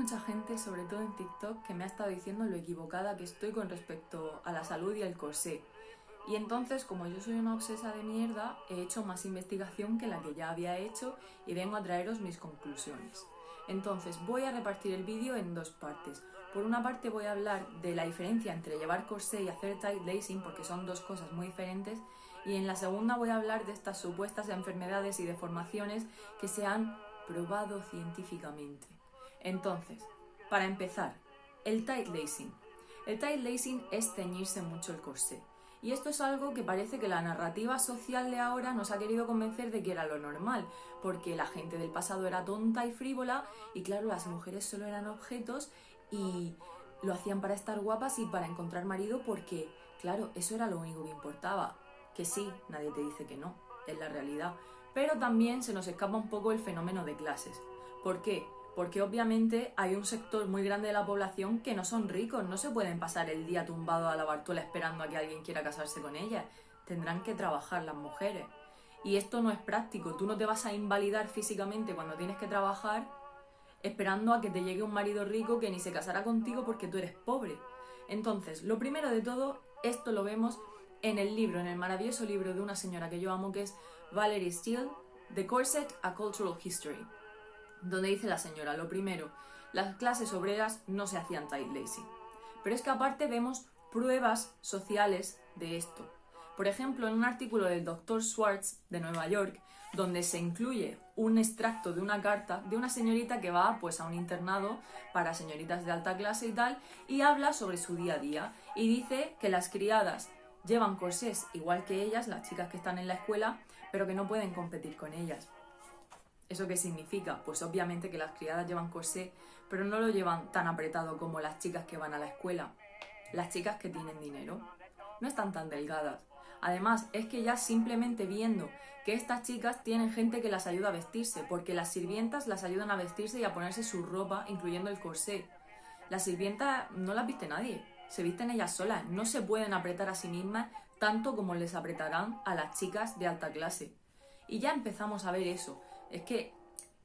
mucha gente, sobre todo en TikTok, que me ha estado diciendo lo equivocada que estoy con respecto a la salud y el corsé. Y entonces, como yo soy una obsesa de mierda, he hecho más investigación que la que ya había hecho y vengo a traeros mis conclusiones. Entonces, voy a repartir el vídeo en dos partes. Por una parte voy a hablar de la diferencia entre llevar corsé y hacer tight lacing, porque son dos cosas muy diferentes. Y en la segunda voy a hablar de estas supuestas enfermedades y deformaciones que se han probado científicamente. Entonces, para empezar, el tight lacing. El tight lacing es ceñirse mucho el corsé. Y esto es algo que parece que la narrativa social de ahora nos ha querido convencer de que era lo normal, porque la gente del pasado era tonta y frívola y claro, las mujeres solo eran objetos y lo hacían para estar guapas y para encontrar marido porque, claro, eso era lo único que importaba. Que sí, nadie te dice que no, es la realidad. Pero también se nos escapa un poco el fenómeno de clases. ¿Por qué? Porque obviamente hay un sector muy grande de la población que no son ricos, no se pueden pasar el día tumbado a la bartuela esperando a que alguien quiera casarse con ellas. Tendrán que trabajar las mujeres. Y esto no es práctico, tú no te vas a invalidar físicamente cuando tienes que trabajar esperando a que te llegue un marido rico que ni se casará contigo porque tú eres pobre. Entonces, lo primero de todo, esto lo vemos en el libro, en el maravilloso libro de una señora que yo amo que es Valerie Steele, The Corset, A Cultural History, donde dice la señora, lo primero, las clases obreras no se hacían tight lacing. Pero es que aparte vemos pruebas sociales de esto. Por ejemplo, en un artículo del Dr. Schwartz de Nueva York, donde se incluye un extracto de una carta de una señorita que va pues a un internado para señoritas de alta clase y tal, y habla sobre su día a día y dice que las criadas llevan corsés igual que ellas, las chicas que están en la escuela, pero que no pueden competir con ellas. ¿Eso qué significa? Pues obviamente que las criadas llevan corsé, pero no lo llevan tan apretado como las chicas que van a la escuela. Las chicas que tienen dinero no están tan delgadas. Además, es que ya simplemente viendo que estas chicas tienen gente que las ayuda a vestirse, porque las sirvientas las ayudan a vestirse y a ponerse su ropa, incluyendo el corsé. Las sirvientas no las viste nadie, se visten ellas solas, no se pueden apretar a sí mismas tanto como les apretarán a las chicas de alta clase. Y ya empezamos a ver eso. Es que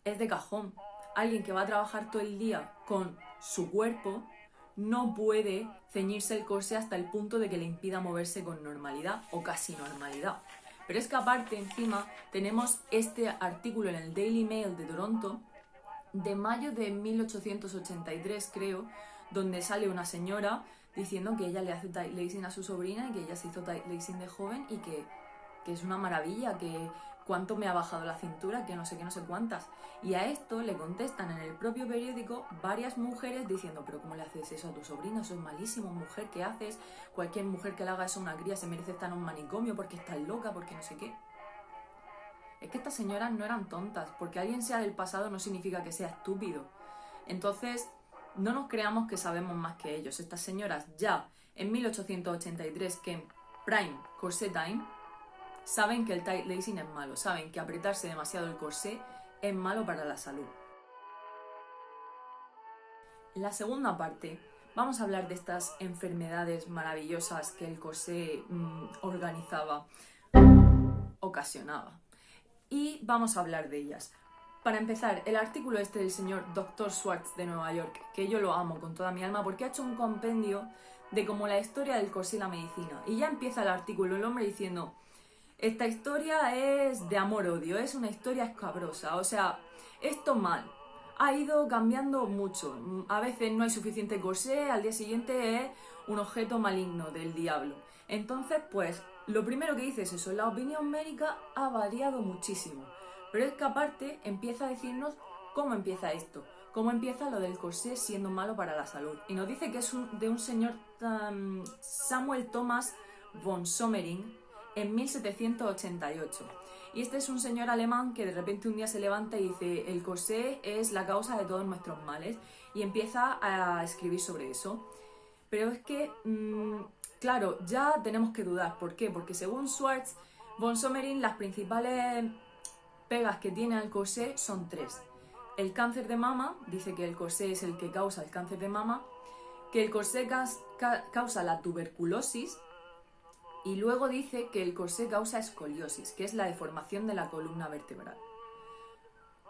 es de cajón. Alguien que va a trabajar todo el día con su cuerpo no puede ceñirse el corsé hasta el punto de que le impida moverse con normalidad o casi normalidad. Pero es que aparte, encima, tenemos este artículo en el Daily Mail de Toronto de mayo de 1883, creo, donde sale una señora diciendo que ella le hace tight lacing a su sobrina y que ella se hizo tight lacing de joven y que es una maravilla, que cuánto me ha bajado la cintura, que no sé qué, no sé cuántas. Y a esto le contestan en el propio periódico varias mujeres diciendo, pero ¿cómo le haces eso a tu sobrino? Eso es malísimo, mujer, ¿qué haces? Cualquier mujer que le haga eso a una cría se merece estar en un manicomio porque está loca, porque no sé qué. Es que estas señoras no eran tontas, porque alguien sea del pasado no significa que sea estúpido. Entonces, no nos creamos que sabemos más que ellos. Estas señoras ya en 1883, que en Prime Corset Time, saben que el tight lacing es malo, saben que apretarse demasiado el corsé es malo para la salud. En la segunda parte vamos a hablar de estas enfermedades maravillosas que el corsé organizaba, ocasionaba. Y vamos a hablar de ellas. Para empezar, el artículo este del señor Dr. Schwartz de Nueva York, que yo lo amo con toda mi alma porque ha hecho un compendio de como la historia del corsé y la medicina. Y ya empieza el artículo, el hombre diciendo, esta historia es de amor-odio, es una historia escabrosa, o sea, esto mal. Ha ido cambiando mucho. A veces no hay suficiente corsé, al día siguiente es un objeto maligno del diablo. Entonces, pues, lo primero que dice es eso, la opinión médica ha variado muchísimo. Pero es que aparte empieza a decirnos cómo empieza esto, cómo empieza lo del corsé siendo malo para la salud. Y nos dice que es de un señor Samuel Thomas von Sommering en 1788. Y este es un señor alemán que de repente un día se levanta y dice el corsé es la causa de todos nuestros males y empieza a escribir sobre eso. Pero es que, claro, ya tenemos que dudar. ¿Por qué? Porque según Schwartz von Sommering las principales pegas que tiene al corsé son tres. El cáncer de mama, dice que el corsé es el que causa el cáncer de mama, que el corsé causa la tuberculosis y luego dice que el corsé causa escoliosis, que es la deformación de la columna vertebral.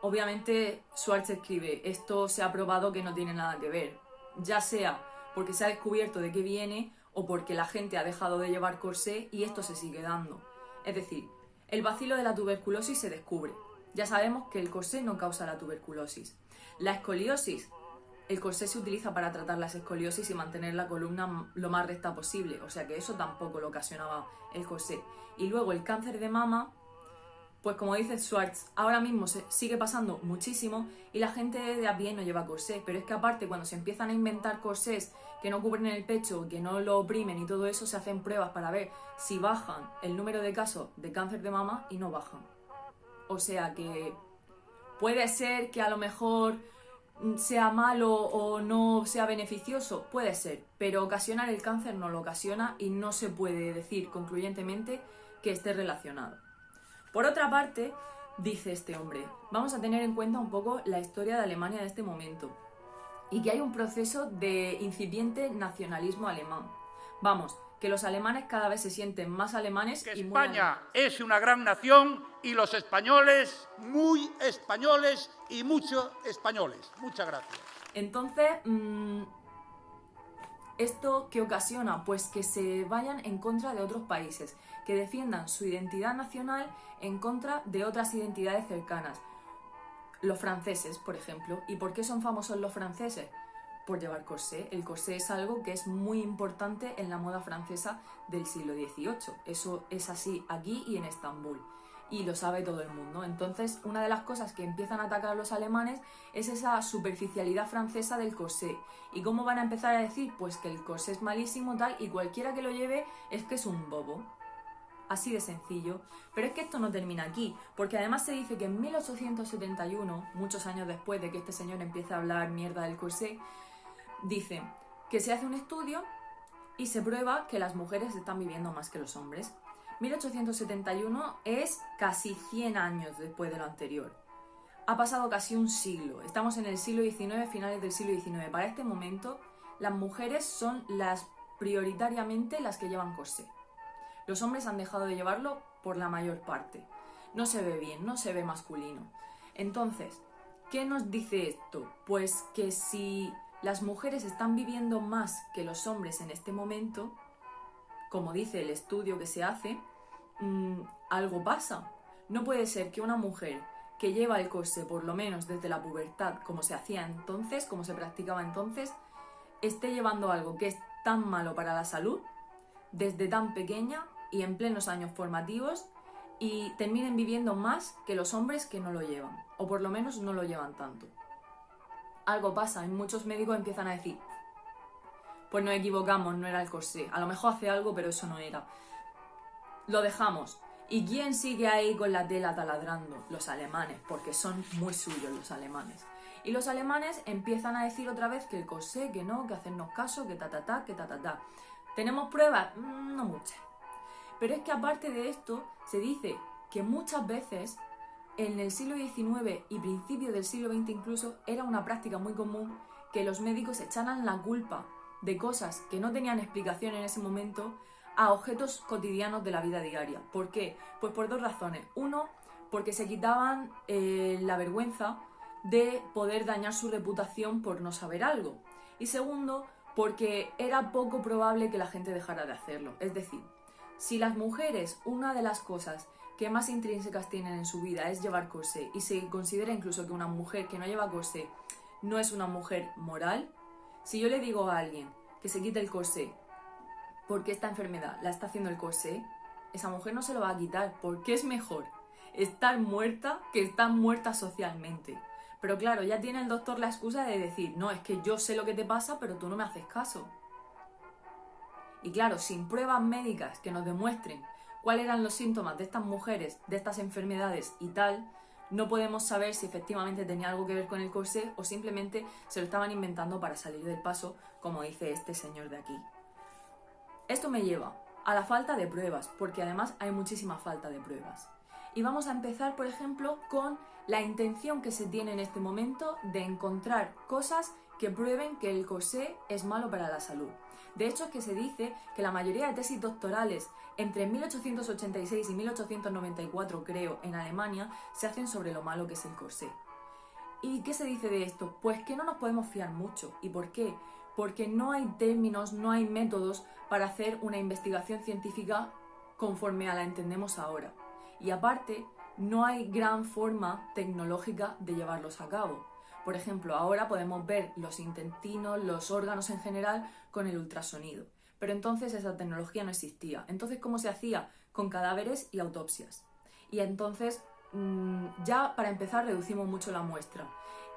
Obviamente Schwartz escribe, esto se ha probado que no tiene nada que ver, ya sea porque se ha descubierto de qué viene o porque la gente ha dejado de llevar corsé y esto se sigue dando. Es decir, el bacilo de la tuberculosis se descubre. Ya sabemos que el corsé no causa la tuberculosis. La escoliosis, el corsé se utiliza para tratar las escoliosis y mantener la columna lo más recta posible, o sea que eso tampoco lo ocasionaba el corsé. Y luego el cáncer de mama, pues como dice Schwartz, ahora mismo se sigue pasando muchísimo y la gente de a pie no lleva corsé, pero es que aparte cuando se empiezan a inventar corsés que no cubren el pecho, que no lo oprimen y todo eso, se hacen pruebas para ver si bajan el número de casos de cáncer de mama y no bajan. O sea que puede ser que a lo mejor sea malo o no sea beneficioso, puede ser, pero ocasionar el cáncer no lo ocasiona y no se puede decir concluyentemente que esté relacionado. Por otra parte, dice este hombre, vamos a tener en cuenta un poco la historia de Alemania en este momento y que hay un proceso de incipiente nacionalismo alemán. Vamos, que los alemanes cada vez se sienten más alemanes que y muy España alemanes. es una gran nación y los españoles muy españoles y muchos españoles. Muchas gracias. Entonces, ¿esto qué ocasiona? Pues que se vayan en contra de otros países, que defiendan su identidad nacional en contra de otras identidades cercanas. Los franceses, por ejemplo. ¿Y por qué son famosos los franceses? Por llevar corsé. El corsé es algo que es muy importante en la moda francesa del siglo XVIII. Eso es así aquí y en Estambul. Y lo sabe todo el mundo. Entonces, una de las cosas que empiezan a atacar los alemanes es esa superficialidad francesa del corsé. ¿Y cómo van a empezar a decir? Pues que el corsé es malísimo, tal, y cualquiera que lo lleve es que es un bobo. Así de sencillo. Pero es que esto no termina aquí, porque además se dice que en 1871, muchos años después de que este señor empiece a hablar mierda del corsé, dice que se hace un estudio y se prueba que las mujeres están viviendo más que los hombres. 1871 es casi 100 años después de lo anterior. Ha pasado casi un siglo. Estamos en el siglo XIX, finales del siglo XIX. Para este momento, las mujeres son prioritariamente las que llevan corsé. Los hombres han dejado de llevarlo por la mayor parte. No se ve bien, no se ve masculino. Entonces, ¿qué nos dice esto? Pues que si las mujeres están viviendo más que los hombres en este momento, como dice el estudio que se hace, algo pasa. No puede ser que una mujer que lleva el corsé por lo menos desde la pubertad, como se hacía entonces, como se practicaba entonces, esté llevando algo que es tan malo para la salud desde tan pequeña y en plenos años formativos y terminen viviendo más que los hombres que no lo llevan, o por lo menos no lo llevan tanto. Algo pasa y muchos médicos empiezan a decir, pues nos equivocamos, no era el corsé, a lo mejor hace algo pero eso no era. Lo dejamos. ¿Y quién sigue ahí con la tela taladrando? Los alemanes, porque son muy suyos los alemanes. Y los alemanes empiezan a decir otra vez que el corsé, que no, que hacernos caso, que que ta. ¿Tenemos pruebas? No muchas. Pero es que aparte de esto, se dice que muchas veces en el siglo XIX y principios del siglo XX incluso era una práctica muy común que los médicos echaran la culpa de cosas que no tenían explicación en ese momento a objetos cotidianos de la vida diaria. ¿Por qué? Pues por dos razones. Uno, porque se quitaban la vergüenza de poder dañar su reputación por no saber algo. Y segundo, porque era poco probable que la gente dejara de hacerlo. Es decir, si las mujeres, una de las cosas que más intrínsecas tienen en su vida es llevar corsé y se considera incluso que una mujer que no lleva corsé no es una mujer moral, si yo le digo a alguien que se quite el corsé porque esta enfermedad la está haciendo el corsé, esa mujer no se lo va a quitar porque es mejor estar muerta que estar muerta socialmente. Pero claro, ya tiene el doctor la excusa de decir, no, es que yo sé lo que te pasa, pero tú no me haces caso. Y claro, sin pruebas médicas que nos demuestren cuáles eran los síntomas de estas mujeres, de estas enfermedades y tal, no podemos saber si efectivamente tenía algo que ver con el corsé o simplemente se lo estaban inventando para salir del paso, como dice este señor de aquí. Esto me lleva a la falta de pruebas, porque además hay muchísima falta de pruebas. Y vamos a empezar, por ejemplo, con la intención que se tiene en este momento de encontrar cosas que prueben que el corsé es malo para la salud. De hecho, es que se dice que la mayoría de tesis doctorales entre 1886 y 1894, creo, en Alemania, se hacen sobre lo malo que es el corsé. ¿Y qué se dice de esto? Pues que no nos podemos fiar mucho. ¿Y por qué? Porque no hay términos, no hay métodos para hacer una investigación científica conforme a la entendemos ahora. Y aparte, no hay gran forma tecnológica de llevarlos a cabo. Por ejemplo, ahora podemos ver los intestinos, los órganos en general, con el ultrasonido. Pero entonces esa tecnología no existía. Entonces, ¿cómo se hacía? Con cadáveres y autopsias. Y entonces, ya para empezar, reducimos mucho la muestra.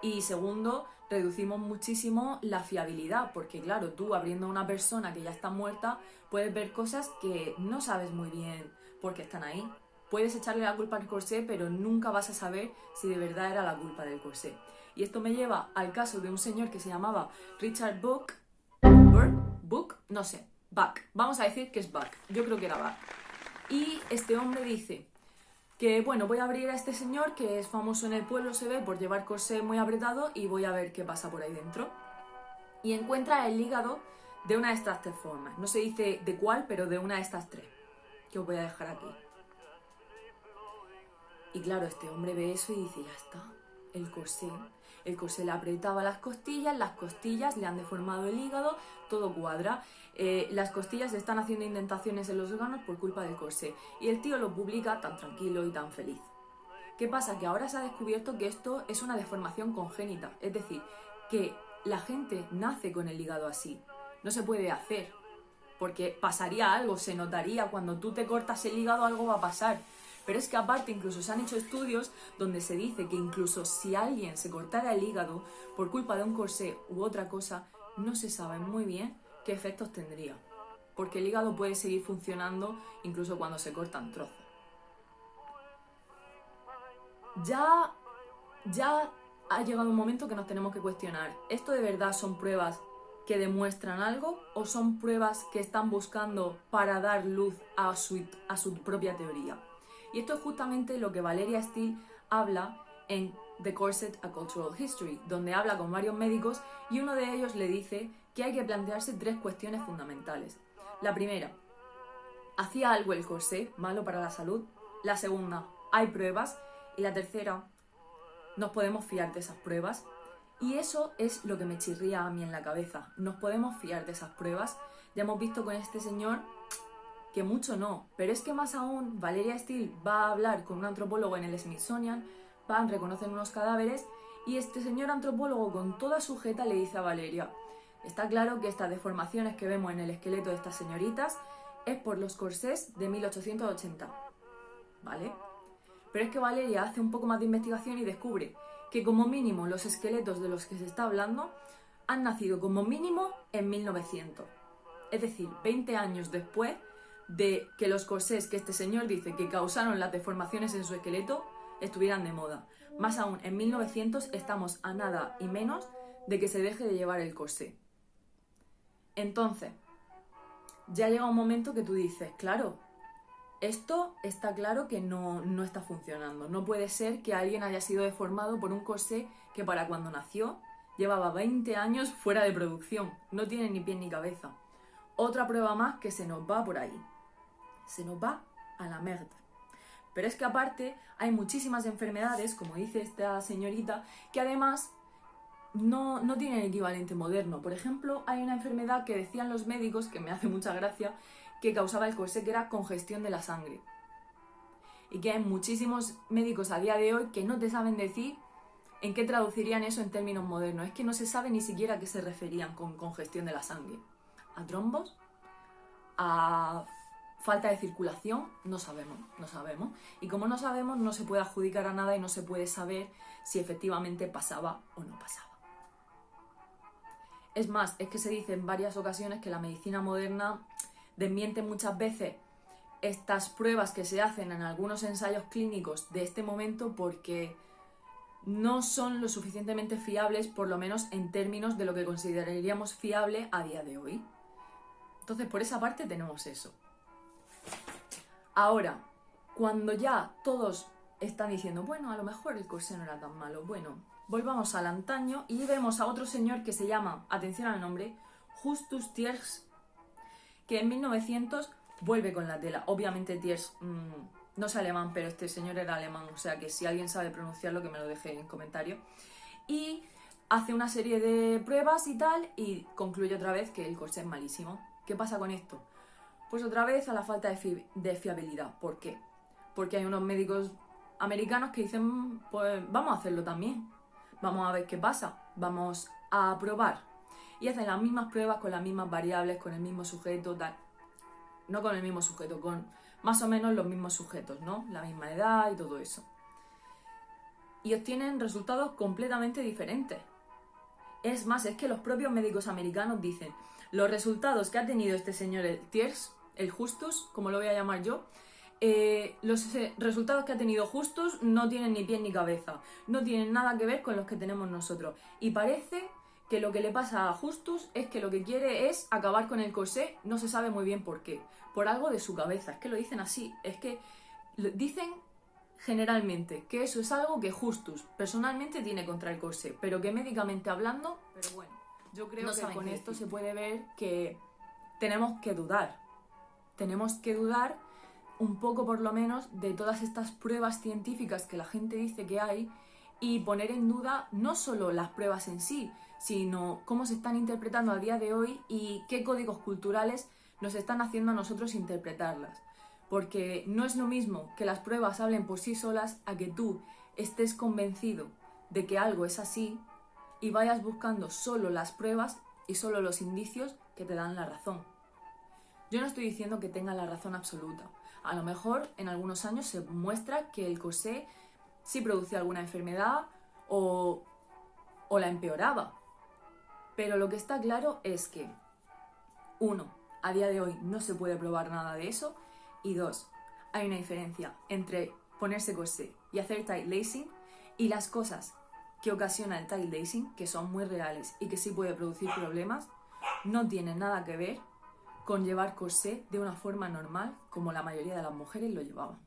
Y segundo, reducimos muchísimo la fiabilidad, porque claro, tú abriendo a una persona que ya está muerta, puedes ver cosas que no sabes muy bien por qué están ahí. Puedes echarle la culpa al corsé, pero nunca vas a saber si de verdad era la culpa del corsé. Y esto me lleva al caso de un señor que se llamaba Richard Buck, no sé, Buck. Vamos a decir que es Buck. Yo creo que era Buck. Y este hombre dice que, bueno, voy a abrir a este señor que es famoso en el pueblo, se ve, por llevar corsé muy apretado y voy a ver qué pasa por ahí dentro. Y encuentra el hígado de una de estas tres formas. No se dice de cuál, pero de una de estas tres, que os voy a dejar aquí. Y claro, este hombre ve eso y dice, ya está, el corsé le apretaba las costillas le han deformado el hígado, todo cuadra. Las costillas están haciendo indentaciones en los órganos por culpa del corsé. Y el tío lo publica tan tranquilo y tan feliz. ¿Qué pasa? Que ahora se ha descubierto que esto es una deformación congénita. Es decir, que la gente nace con el hígado así. No se puede hacer. Porque pasaría algo, se notaría. Cuando tú te cortas el hígado algo va a pasar. Pero es que aparte incluso se han hecho estudios donde se dice que incluso si alguien se cortara el hígado por culpa de un corsé u otra cosa, no se sabe muy bien qué efectos tendría. Porque el hígado puede seguir funcionando incluso cuando se cortan trozos. Ya ha llegado un momento que nos tenemos que cuestionar. ¿Esto de verdad son pruebas que demuestran algo o son pruebas que están buscando para dar luz a su propia teoría? Y esto es justamente lo que Valeria Steele habla en The Corset, A Cultural History, donde habla con varios médicos y uno de ellos le dice que hay que plantearse tres cuestiones fundamentales. La primera, ¿hacía algo el corsé malo para la salud? La segunda, ¿hay pruebas? Y la tercera, ¿nos podemos fiar de esas pruebas? Y eso es lo que me chirría a mí en la cabeza. ¿Nos podemos fiar de esas pruebas? Ya hemos visto con este señor que mucho no, pero es que más aún Valeria Steele va a hablar con un antropólogo en el Smithsonian, van, reconocen unos cadáveres y este señor antropólogo con toda su jeta le dice a Valeria, está claro que estas deformaciones que vemos en el esqueleto de estas señoritas es por los corsés de 1880, ¿vale? Pero es que Valeria hace un poco más de investigación y descubre que como mínimo los esqueletos de los que se está hablando han nacido como mínimo en 1900, es decir, 20 años después de que los corsés que este señor dice que causaron las deformaciones en su esqueleto estuvieran de moda. Más aún, en 1900 estamos a nada y menos de que se deje de llevar el corsé. Entonces, ya llega un momento que tú dices, claro, esto está claro que no está funcionando. No puede ser que alguien haya sido deformado por un corsé que para cuando nació llevaba 20 años fuera de producción. No tiene ni pie ni cabeza. Otra prueba más que se nos va por ahí. Se nos va a la merda. Pero es que aparte hay muchísimas enfermedades, como dice esta señorita, que además no tienen equivalente moderno. Por ejemplo, hay una enfermedad que decían los médicos, que me hace mucha gracia, que causaba el corsé, que era congestión de la sangre. Y que hay muchísimos médicos a día de hoy que no te saben decir en qué traducirían eso en términos modernos. Es que no se sabe ni siquiera a qué se referían con congestión de la sangre. ¿A trombos? ¿A falta de circulación? No sabemos. Y como no sabemos, no se puede adjudicar a nada y no se puede saber si efectivamente pasaba o no pasaba. Es más, es que se dice en varias ocasiones que la medicina moderna desmiente muchas veces estas pruebas que se hacen en algunos ensayos clínicos de este momento porque no son lo suficientemente fiables, por lo menos en términos de lo que consideraríamos fiable a día de hoy. Entonces, por esa parte tenemos eso. Ahora, cuando ya todos están diciendo, bueno, a lo mejor el corsé no era tan malo, bueno, volvamos al antaño y vemos a otro señor que se llama, atención al nombre, Justus Thiers, que en 1900 vuelve con la tela. Obviamente Thiers no es alemán, pero este señor era alemán, o sea que si alguien sabe pronunciarlo que me lo deje en comentario. y hace una serie de pruebas y tal y concluye otra vez que el corsé es malísimo. ¿Qué pasa con esto? Pues otra vez a la falta de fiabilidad. ¿Por qué? Porque hay unos médicos americanos que dicen, pues vamos a hacerlo también. Vamos a ver qué pasa. Vamos a probar. Y hacen las mismas pruebas con las mismas variables, con el mismo sujeto, tal. No con el mismo sujeto, con más o menos los mismos sujetos, ¿no? La misma edad y todo eso. Y obtienen resultados completamente diferentes. Es más, es que los propios médicos americanos dicen, los resultados que ha tenido este señor, el Thiers, el Justus, como lo voy a llamar yo, los resultados que ha tenido Justus no tienen ni pie ni cabeza, no tienen nada que ver con los que tenemos nosotros. Y parece que lo que le pasa a Justus es que lo que quiere es acabar con el corsé, no se sabe muy bien por qué, por algo de su cabeza, es que lo dicen así, es que dicen generalmente que eso es algo que Justus personalmente tiene contra el corsé, pero que médicamente hablando, pero bueno, yo creo No que saben con qué esto decir. se puede ver que tenemos que dudar un poco por lo menos de todas estas pruebas científicas que la gente dice que hay y poner en duda no solo las pruebas en sí, sino cómo se están interpretando a día de hoy y qué códigos culturales nos están haciendo a nosotros interpretarlas. Porque no es lo mismo que las pruebas hablen por sí solas a que tú estés convencido de que algo es así y vayas buscando solo las pruebas y solo los indicios que te dan la razón. Yo no estoy diciendo que tenga la razón absoluta. A lo mejor en algunos años se muestra que el corsé sí producía alguna enfermedad o la empeoraba. Pero lo que está claro es que, 1, a día de hoy no se puede probar nada de eso, y 2, hay una diferencia entre ponerse corsé y hacer tight lacing y las cosas que ocasiona el tight lacing, que son muy reales y que sí puede producir problemas, no tienen nada que ver con llevar corsé de una forma normal como la mayoría de las mujeres lo llevaban.